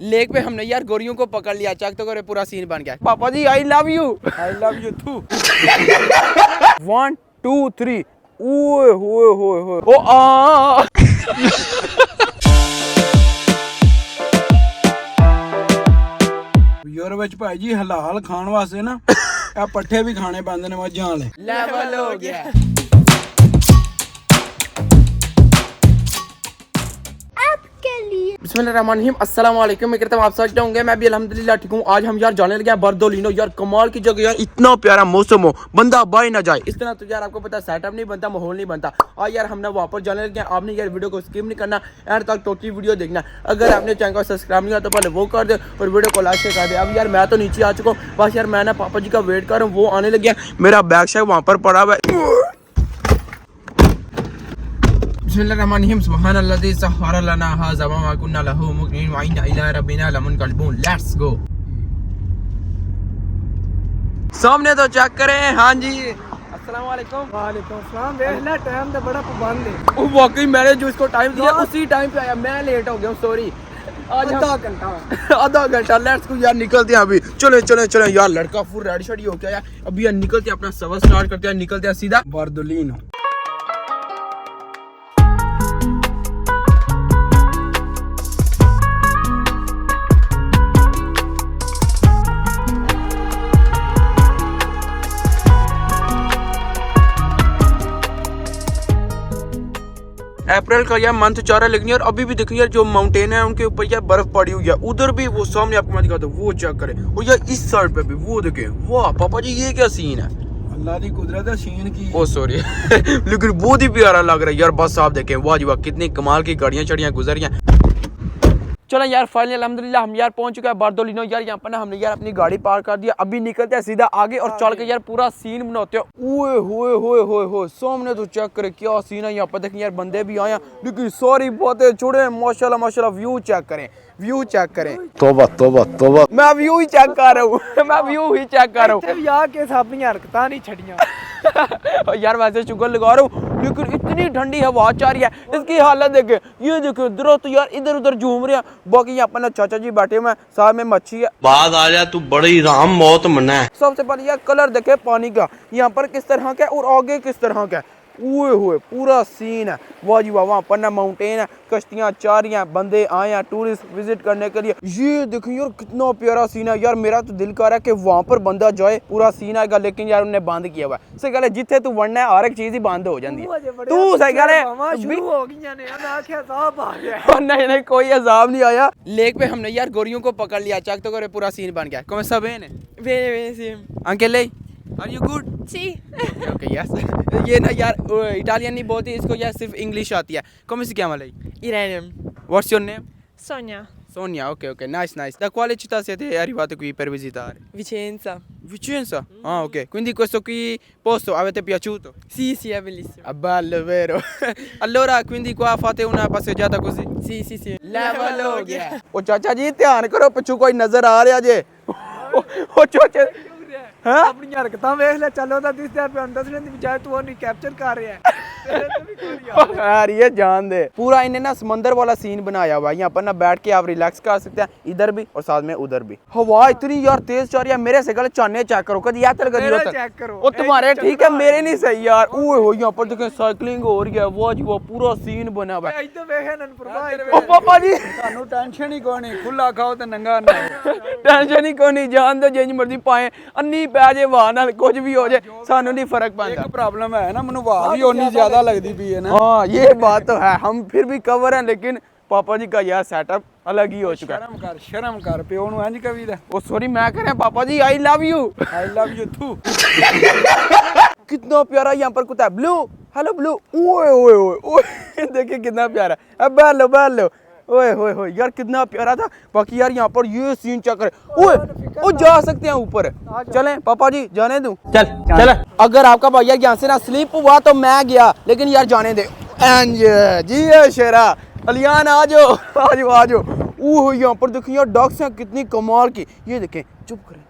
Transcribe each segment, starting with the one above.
Lake पे हमने यार गोरियों को पकड़ लिया, चक तो करे पूरा सीन बन गया। पापा जी आई लव यू टू। 1 2 3 ओए होए होए होए ओ आ ਯੂਰ ਵਿੱਚ ਭਾਈ ਜੀ ਹਲਾਲ ਖਾਣ ਵਾਸਤੇ ਨਾ ਇਹ ਪੱਠੇ ਵੀ ਖਾਣੇ ਪੈਂਦੇ ਨੇ ਮੱਝਾਂ ਵਾਲੇ। लेवल हो गया। बिस्मिल्लाहिर्रहमानिर्रहीम, अस्सलाम वालेकुम। मैं कहता हूँ आप समझते होंगे, मैं भी अल्हम्दुलिल्लाह ठीक हूँ। आज हम यार जाने लगे हैं बर्दोलिनो। यार कमाल की जगह यार, इतना प्यारा मौसम हो, बंदा बाई ना जाए इस तरह। तो यार आपको पता सेटअप नहीं बनता, माहौल नहीं बनता। और यार हमने वहाँ पर जाने लगे हैं। आपने यार वीडियो को स्किप नहीं करना, एंड तक टोटली वीडियो देखना। अगर आपने चैनल को सब्सक्राइब नहीं किया तो पहले वो कर दे और वीडियो को लाइक कर दे। अब यार मैं तो नीचे आ चुका हूँ, बस यार मैं ना पापा जी का वेट कर रहा हूँ, वो आने लगे हैं। मेरा बैग शैग वहाँ पर पड़ा हुआ है। बिस्मिल्लाहिर्रहमानिर्रहीम, सुब्हानल्लाज़ी सख्खरा लना हाज़ा व मा कुन्ना लहू मुक़रिनीन व इन्ना इला रब्बिना लमुनक़लिबून। Let's go. सामने तो चेक करें। हाँ जी, अस्सलाम वालेकुम। वालेकुम सलाम। देख ले टाइम तो बड़ा पाबंद है। वो वाकई मैंने जो इसको टाइम दिया उसी टाइम पे आया, मैं लेट हो गया हूँ, सॉरी। आज आधा घंटा आधा घंटा। लेट्स गो यार, निकलते हैं अभी। चले चले चले यार, लड़का फुल रेडी शेडी हो गया यार। अभी यार निकलते हैं, अपना सफर स्टार्ट करते हैं, निकलते हैं सीधा बर्दोलिनो। अप्रैल का यार मंथ चाह रहा है, लेकिन यार अभी भी देखिए यार जो माउंटेन है उनके ऊपर यार बर्फ पड़ी हुई है। उधर भी वो सामने आपको मैं दिखाता हूँ, वो चेक करें। और यार इस साइड पे भी वो देखें। वाह पापा जी, ये क्या सीन है। अल्लाह की कुदरत है, शीन की। ओ सॉरी लेकिन बहुत ही प्यारा लग रहा है यार। बस आप देखें, वाह जी वाह, कितनी कमाल की गाड़ियां चढ़ियां गुजरियां। चलो यार फाइनली अल्हम्दुलिल्लाह हम यार पहुंच चुके हैं बर्दोलिनो। यार यहाँ पर ना हमने यार अपनी गाड़ी पार्क कर दिया। अभी निकलते हैं सीधा आगे और चल के यार पूरा सीन बनाते हैं। ओए होए होए होए होए, सामने तो चेक करे क्या सीन है। यहाँ पर देखें यार बंदे भी आए हैं, लेकिन सारी बातें छोड़े। माशाल्लाह माशाल्लाह, व्यू चेक करें, व्यू चेक करें। तौबा तौबा तौबा, मैं व्यू ही चेक कर रहा हूँ मैं व्यू ही चेक कर रहा हूँ। ਇੱਥੇ ਵੀ ਆ ਕੇ ਆਪਣੀ ਹਰਕਤਾਂ नहीं छड़ियां। यार वैसे शुगर लगा रहा हूँ, लेकिन इतनी ठंडी हवा चाह रही है। इसकी हालत देखे, ये देखो दरख्त तो यार इधर उधर झूम रहे हैं। बाकी यहाँ पर ना चाचा जी बैठे हुए हैं, साथ में मच्छी है। बाद आ जा, तू बड़ी राम मौत मना है। सबसे पहले यार कलर देखे पानी का, यहाँ पर किस तरह का है और आगे किस तरह का है। ओए हुए पूरा सीन है, वाह जी वाह। वहाँ पर ना माउंटेन है, कश्तियाँ चाह रही हैं, बंदे आए हैं टूरिस्ट विजिट करने के लिए। ये देखो यार कितना प्यारा सीन है यार। मेरा तो दिल कर रहा है कि वहाँ पर बंदा जाए, पूरा सीन आएगा, लेकिन यार उन्हें बंद किया हुआ है। सही गल है, जिथे तू वड़ना है हर एक चीज ही बंद हो जाती है। तू सही गल है, शुरू हो गईयां ने। मैं आखिया साहब आ गया। नहीं नहीं, कोई अजाब नहीं आया। लेक पे हमने यार गोरियों को पकड़ लिया, चक तो करे पूरा सीन बन गया। कौन सा बहन है? Uncle are you good? Sí. Okay yes. ये ना यार इटालियन नहीं बोलती, इसको यार सिर्फ इंग्लिश आती है। Come si chiama lei? Irene. What's your name? Sonia. Sonia, ok, nice. Da quale città siete arrivati qui per visitare? Vicenza. Vicenza? Ah, ok. Quindi questo qui posto avete piaciuto? Sì, sì, è bellissimo. Ah, bello, vero? Allora, quindi qua fate una passeggiata così? Sì, sì, sì. Level हो गया। ओ चाचा जी ध्यान करो, पिछू कोई नजर आ रहा जे। ओ चाचा हाँ? ਆਪਣੀ ਹਰਕਤਾਂ ਵੇਖ ਲੈ। ਚਲੋ ਤਾਂ ਦਿਸਦਾ ਪਿਆ, ਦੱਸਣ ਦੀ ਬਜਾਏ ਤੂੰ ਉਹਨੂੰ ਕੈਪਚਰ कर रहा है। यार ये जान दे, पूरा इन्हें ना समंदर वाला सीन बनाया हुआ है। यहाँ पर ना बैठ के आप रिलैक्स कर सकते हैं, इधर भी और साथ में उधर भी। हवा इतनी यार तेज चल रही है, मेरे से गले चाने चेक करो, कभी यात्रा करी मेरा हो चेक करो। ओ तुम्हारे ठीक है, मेरे नहीं सही यार। ओए हो, यहाँ पर देखें साइकिलिंग हो रही है, वाह जी वाह, पूरा सीन बना हुआ है। ਇੱਧਰ ਵੇਖ ਇਹਨਾਂ ਪ੍ਰਭਾ। ओ पापा जी ਤੁਹਾਨੂੰ ਟੈਨਸ਼ਨ ਹੀ ਕੋਈ ਨਹੀਂ, ਖੁੱਲਾ ਖਾਓ ਤੇ ਨੰਗਾ ਨਾ। टेंशन ही कोई नहीं, जान दो जिंज मर्जी पाए, अन्नी पै जे वाह नाल कुछ भी हो जाए, सानू नहीं फर्क पैंदा। ਇੱਕ ਪ੍ਰੋਬਲਮ ਹੈ ਨਾ, ਮੈਨੂੰ ਵਾਹ ਵੀ ਓਨੀ ਜ਼ਿਆਦਾ ਲੱਗਦੀ ਪਈ ਹੈ ना। हाँ ये बात तो है, हम फिर भी कवर हैं, लेकिन पापा जी का यार सेटअप अलग ही हो चुका है। ਸ਼ਰਮ ਕਰ ਪਿਓ ਨੂੰ ਇੰਜ ਕਵੀ ਦਾ। ओ सॉरी मैं कह रहा पापा जी I love you. I love you too. कितना प्यारा यहाँ पर कुत्ता है, ब्लू। Hello blue. ओए ओए ओए ओए देखिए कितना प्यारा। अब बैलो ओए होए होए यार, कितना प्यारा था। बाकी यार यहाँ पर ये सीन चेक कर। ओए ओ जा सकते हैं ऊपर, चलें पापा जी जाने दूं? चल। अगर आपका भैया यहाँ से ना स्लिप हुआ तो मैं गया, लेकिन यार जाने दे। जी शेरा अलियान आ जाओ। ओह यहाँ पर देखिए यार डॉग्स हैं, कितनी कमाल की। ये देखें, चुप करें।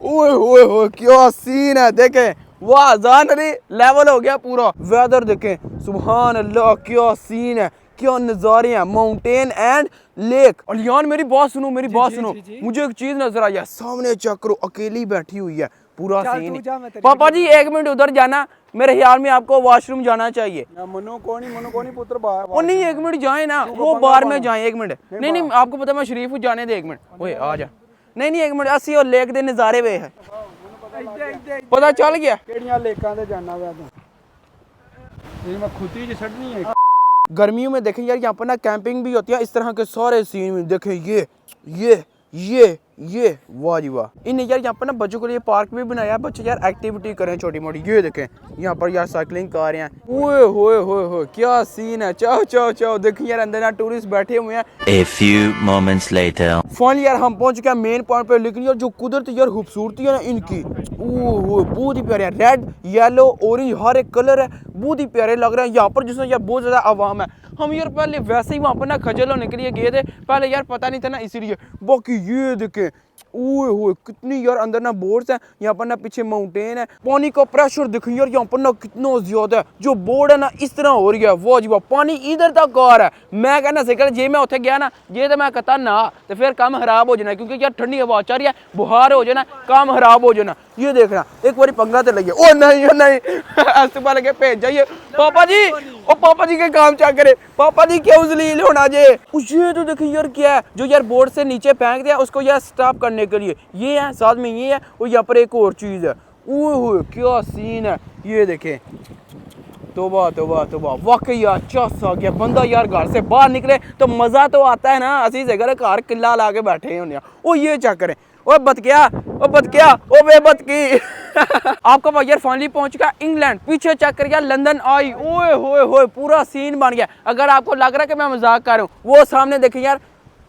ओए होए होए क्या सीन है, देखें वाह जान अरे लेवल हो गया पूरा। वेदर देखें, सुभान अल्लाह क्या सीन है, क्या नज़ारे हैं, माउंटेन एंड लेक। अलियान मेरी बात सुनो, मेरी बात सुनो, मुझे एक चीज नजर आई है, सामने चेक करो, अकेली बैठी हुई है, पूरा सीन। पापा जी 1 मिनट उधर जाना, मेरे ख्याल में आपको वॉशरूम जाना चाहिए। मनु को नहीं पुत्र वो नहीं 1 मिनट जाए ना, वो बाहर में जाए 1 मिनट। नहीं नहीं आपको पता मैं शरीफ हूँ, जाने दे 1 मिनट। ओए आ जा, नहीं 1 मिनट, अस्सी और लेक दे नज़ारे वे है, पता चल गया केड़ियां लेकां ते जाना वे तू, ये मैं खुदी च छड़नी है। गर्मियों में देखें यार यहाँ पर ना कैंपिंग भी होती है, इस तरह के सारे सीन देखें, ये वाह जी वाह। इन यार यहाँ पर ना बच्चों के लिए पार्क भी बनाया है, बच्चे यार एक्टिविटी करें छोटी मोटी। ये देखें यहाँ पर यार साइकिलिंग कर रहे हैं, ओए होए क्या सीन है। चाओ देखिए यार अंदर ना टूरिस्ट बैठे हुए हैं। A few moments later. Finally यार हम पहुंच गए मेन पॉइंट पे, लेकिन यार जो कुदरत यार खूबसूरती है ना इनकी, ओह बहुत ही प्यारे है, रेड येलो ऑरेंज हर एक कलर है, बहुत ही प्यारे लग रहे हैं। यहाँ पर जिसमें यार बहुत ज़्यादा आवाम है। हम यार पहले वैसे ही वहाँ पर ना खजल होने के लिए गए थे, पहले यार पता नहीं था ना इसीलिए। बाकी ये देखें, ओए होए कितनी यार अंदर ना बोर्ड्स हैं, यहाँ पर ना पीछे माउंटेन है, पानी का प्रेशर देखो यार यहाँ पर ना कितना ज्यादा है, जो बोर्ड है ना इस तरह हो रही है, वाह जी वाह। पानी इधर तक आ रहा है, मैं कहना सिकल जे मैं उत्थे गया ना, जे तो मैं कहता ना तो फिर काम खराब हो जाना, क्योंकि यार ठंडी हवा चल रही है, बुहार हो जाना, काम खराब हो जाना। ये देखना एक बार पंगा तो लगे, ओ नहीं अस्तबा लगे भेज जाइए पापा जी, ओ पापा जी के काम क्या करे, पापा जी क्यों जलील होना जे। ये तो देखिए यार क्या है, जो यार बोर्ड से नीचे फेंक दिया उसको यार स्टॉप करने के लिए ये है, साथ में ये है, और यहाँ पर एक और चीज है, ओए क्या सीन है। ये देखें, तोबा वाकई अच्छा सा गया बंदा यार घर से बाहर निकले तो मजा तो आता है ना, असी जगह घर किला ला के बैठे होने। ओ ये चेक करें, ओ बतकिया ओ वे बतकी आपका भाई यार फाइनली पहुंच गया इंग्लैंड। पीछे चेक कर यार लंदन आई, ओए होए पूरा सीन बन गया। अगर आपको लग रहा है कि मैं मजाक कर रहा हूँ, वो सामने देखें यार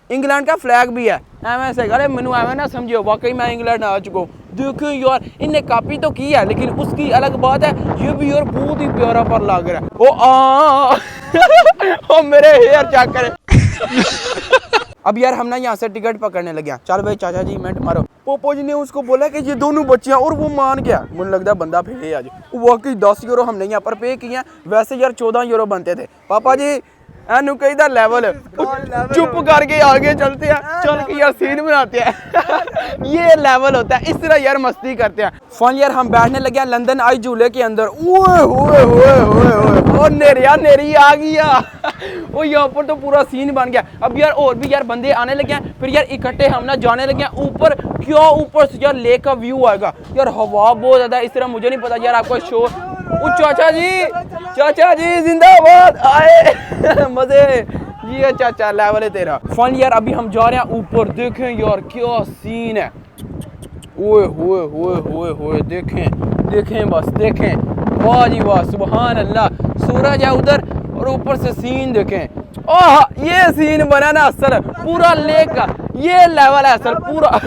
इंग्लैंड का फ्लैग भी है। एवं से अरे मैनू एवं ना समझियो, वाकई मैं इंग्लैंड आ चुका हूँ। देखो यार इनने कॉपी तो की है, लेकिन उसकी अलग बात है, ये भी यार बहुत ही प्यारा पर लग रहा है। ओ मेरे हेयर चेक करे। अब यार हम ना यहाँ से टिकट पकड़ने लगे हैं। चल भाई चाचा जी मिनट मारो। पोपो जी ने उसको बोला कि ये दोनों बच्चियां, और वो मान गया। मुझे लगता है बंदा फेले आज। वाकई 10 यूरो हमने यहाँ पर पे किए हैं, वैसे यार 14 यूरो बनते थे। पापा जी एनु कहीं लेवल चुप करके आगे चलते हैं, चल के यार सीन बनाते हैं। ये लेवल होता है, इस तरह यार मस्ती करते हैं। फन यार हम बैठने लगे हैं लंदन आई झूले के अंदर। ओए होए नेरी आ गया। ओ यहाँ पर तो पूरा सीन बन गया। अब यार और भी यार बंदे आने लगे हैं, फिर यार इकट्ठे हम ना जाने लगे हैं ऊपर। क्या ऊपर से यार लेक का व्यू आएगा यार, हवा बहुत ज्यादा, इस तरह मुझे नहीं पता यार आपको शो। चाचा जी जिंदाबाद आए मजे ये चाचा लेवल है तेरा। फन यार अभी हम जा रहे हैं ऊपर, देखें यार क्या सीन है। ओए होए देखें बस देखें, वाह जी वाह सुभान अल्लाह। सूरज है उधर और ऊपर से सीन देखें। ओह ये सीन बना ना असल पूरा लेक का, ये लेवल है असल पूरा।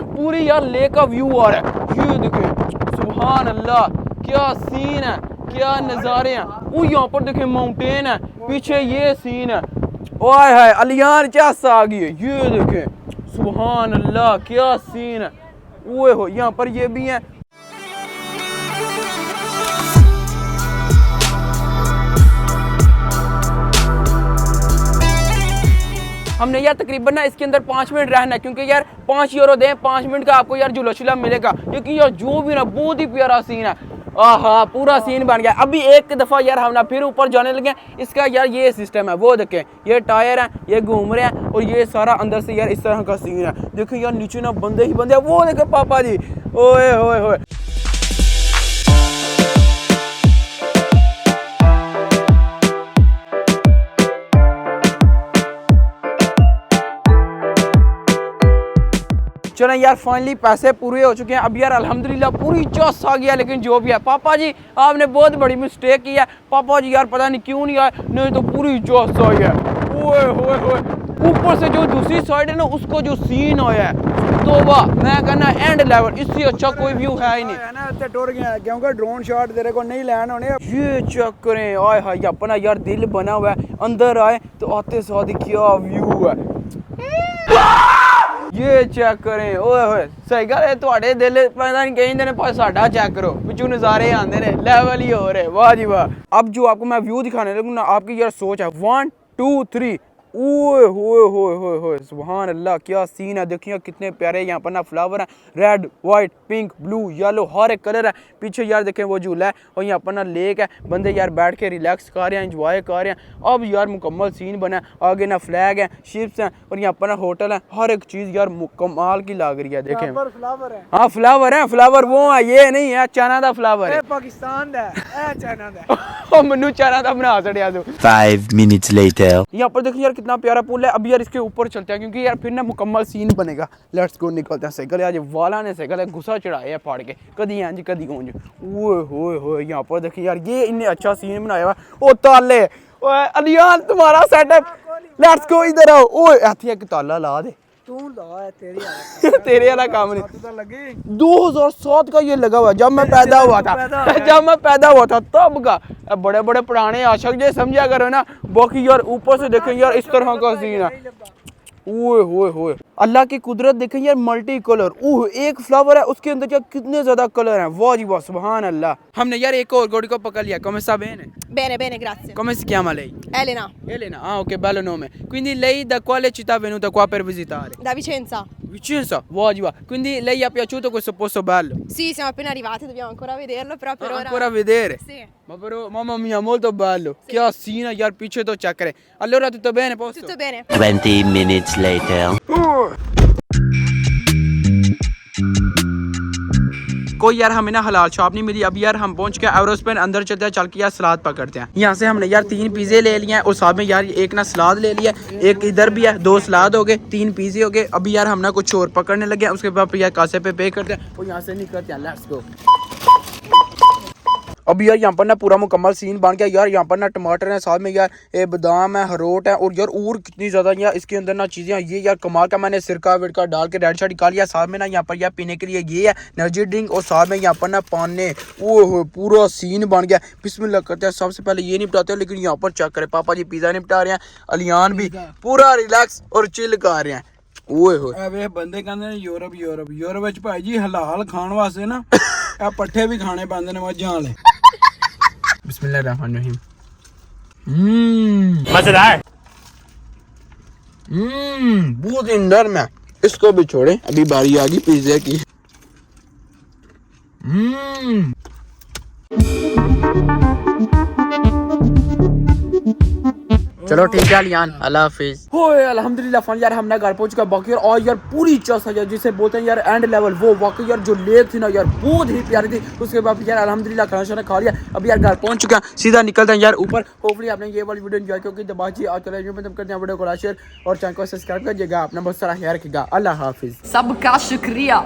पूरी यार लेक का व्यू आ रहा है, ये देखें सुभान अल्लाह क्या सीन है, क्या नज़ारे हैं। वो यहाँ पर देखें माउंटेन है, पीछे ये सीन है। ओए है अलियान चासा आ गई है, ये देखें सुभान अल्लाह क्या सीन है। ओए हो यहाँ पर ये भी है। हमने यार तकरीबन ना इसके अंदर 5 मिनट रहना है, क्योंकि यार 5 यूरो दें 5 मिनट का आपको यार झूला शुला मिलेगा। क्योंकि यार जो भी ना बहुत ही प्यारा सीन है, आहा पूरा सीन बन गया। अभी एक दफ़ा यार हम ना फिर ऊपर जाने लगे। इसका यार ये सिस्टम है, वो देखें ये टायर है, ये घूम रहे हैं, और ये सारा अंदर से यार इस तरह का सीन है। देखो यार नीचे ना बंदे ही बंदे, वो देखे पापा जी, ओए होए। चलो यार फाइनली पैसे पूरे हो चुके हैं। अब यार अल्हम्दुलिल्लाह पूरी चौस आ गया। लेकिन जो भी है पापा जी आपने बहुत बड़ी मिस्टेक की है। पापा जी यार पता नहीं क्यों नहीं आए, नहीं तो पूरी चौस आ गया। ओए होए ऊपर से जो दूसरी साइड है ना उसको जो सीन आया है, तो वाह मैं कहना एंड लेवल, इससे अच्छा कोई व्यू है ही नहीं है ना। ते टुर गया क्योंकि ड्रोन शॉट तेरे को नहीं लैंड होने। ये चेक करें, आए हाय अपना यार दिल बना हुआ है। अंदर आए तो आते साथ क्या व्यू है। ये चेक करें ओए होए सही गल है ਤੁਹਾਡੇ दिल पता नहीं ਕਹਿੰਦੇ ਨੇ पर साडा चेक करो पिछू नजारे आंदे ने लेवल ही हो रहे वाह जी वाह। अब जो आपको मैं व्यू दिखाने लगूं ना आपकी यार सोच है 1 2 3 ओए होए होए होए होए सुभान अल्लाह क्या सीन है देखिए कितने प्यारे यहाँ पर ना फ्लावर हैं red white pink blue yellow हर एक कलर है। पीछे यार देखें वो झूला है और यहाँ पर ना लेक है बंदे यार बैठ के रिलैक्स कर रहे हैं एंजॉय कर रहे हैं। अब यार मुकम्मल सीन बना है आगे ना फ्लैग है शिप्स हैं और यहाँ पर ना होटल है हर एक चीज़ यार कमाल की लग रही है देखें। फ्लावर है हाँ फ्लावर है फ्लावर वो है ये नहीं है चाइना का फ्लावर है पाकिस्तान दा है चाइना दा ओ मनु चाइना का बना छड़िया तू। 5 minutes later. यहाँ पर देखिए यार कितना प्यारा पुल है। अब यार इसके ऊपर चलते हैं क्योंकि यार फिर ना मुकम्मल सीन बनेगा। लेट्स गो निकलते हैं। साइकिल आज वाला ने साइकिल गुस्सा चढ़ाया है फाड़ के कदी इंज कदी ऊंज ओए होए होए। यहाँ पर देखिए यार ये इन्ने अच्छा सीन बनाया हुआ ओ ताले ओए अलियान तुम्हारा सेटअप लेट्स गो इधर आओ ओए ऐसे एक ताला ला दे तू ला है तेरी तेरे वाला काम नहीं तो लगी 2007 का ये लगा हुआ जब मैं पैदा हुआ था तब का बड़े बड़े पुराने आशिक जो समझा करो ना बाकी यार ऊपर से देखें यार इस तरह का सीन है ओए होए होए अल्लाह की कुदरत देखें यार मल्टी कलर ओह एक फ्लावर है उसके अंदर क्या कितने ज्यादा कलर हैं वाह जी वाह सुभान अल्लाह। हमने यार एक और घोड़ी को पकड़ लिया come sta bene Bene, bene, grazie. come si chiama lei Elena, Elena ah ok bello nome quindi lei da quale città è venuta qua per visitare da Vicenza. Vicenza wow ji wow quindi lei gli è piaciuto questo posto bello Sì, siamo appena arrivati, dobbiamo ancora vederlo, però per ora... ancora a vedere Sì, ma però mamma mia molto bello che assina यार पीछे तो check करे allora tutto bene posto tutto bene. 20 minutes later. कोई यार हमें ना हलाल shop नहीं मिली। अब यार हम पहुंच के एवरोस्पेन अंदर चलते हैं चल के यार सलाद पकड़ते हैं। यहाँ से हमने यार 3 पिज़्ज़े ले लिए हैं और साथ में यार एक ना सलाद ले लिया एक इधर भी है 2 सलाद हो गए 3 पिज़्ज़े हो गए। अभी यार हम ना कुछ और पकड़ने लगे हैं उसके बाद यार कासे पे करते हैं और यहाँ से निकलते हैं लेट्स गो। अब यार यहाँ पर ना पूरा मुकम्मल सीन बन गया यार। यहाँ पर ना टमाटर है साथ में यार ये बादाम है अखरोट है और यार और कितनी ज़्यादा यार इसके अंदर ना चीज़ें ये यार कमाल का मैंने सिरका विरका डाल के रेड शर्ट निकाल लिया। साथ में ना यहाँ पर यार पीने के लिए ये है एनर्जी ड्रिंक और साथ में यहाँ पर ना पानी ओह पूरा सीन बन गया। बिस्मिल्लाह करते हैं सबसे पहले ये निपटाते हैं लेकिन यहाँ पर चेक करें पापा जी पिज़्ज़ा निपटा रहे हैं अलियान भी पूरा रिलैक्स और चिल कर रहे हैं ओए होए। ਵੇ ਬੰਦੇ ਕਹਿੰਦੇ ਨੇ ਯੂਰਪ ਵਿੱਚ ਭਾਈ ਜੀ ਹਲਾਲ ਖਾਣ ਵਾਸਤੇ ਨਾ ਇਹ ਪੱਠੇ ਵੀ ਖਾਣੇ ਪੈਂਦੇ ਨੇ ਮੱਝਾਂ ਵਾਲੇ। बिस्मिल्लाहिर्रहमानिर्रहीम मजेदार। बहुत ही नर्म है इसको भी छोड़े अभी बारी आ गई पिज़्ज़ा की। चलो ठीक है अलियान अल्लाह हाफिज। होए अल्हम्दुलिल्लाह फन यार हम ना घर पहुंच चुका बाकी और यार पूरी चस है जिसे बोलते हैं यार एंड लेवल वो वाकई यार जो लेक थी ना यार बहुत ही प्यारी थी। उसके बाद यार अल्हम्दुलिल्लाह खाना शाना खा लिया अब यार घर पहुंच चुका सीधा निकलते हैं यार ऊपर। होपफुली आपने ये वाली वीडियो एंजॉय की दबाजी आज चले मतलब करते हैं वीडियो को लाइक शेयर और चैनल को सब्सक्राइब करिएगा अपना बहुत सारा ख्याल रखिएगा अल्लाह हाफिज। सबका शुक्रिया।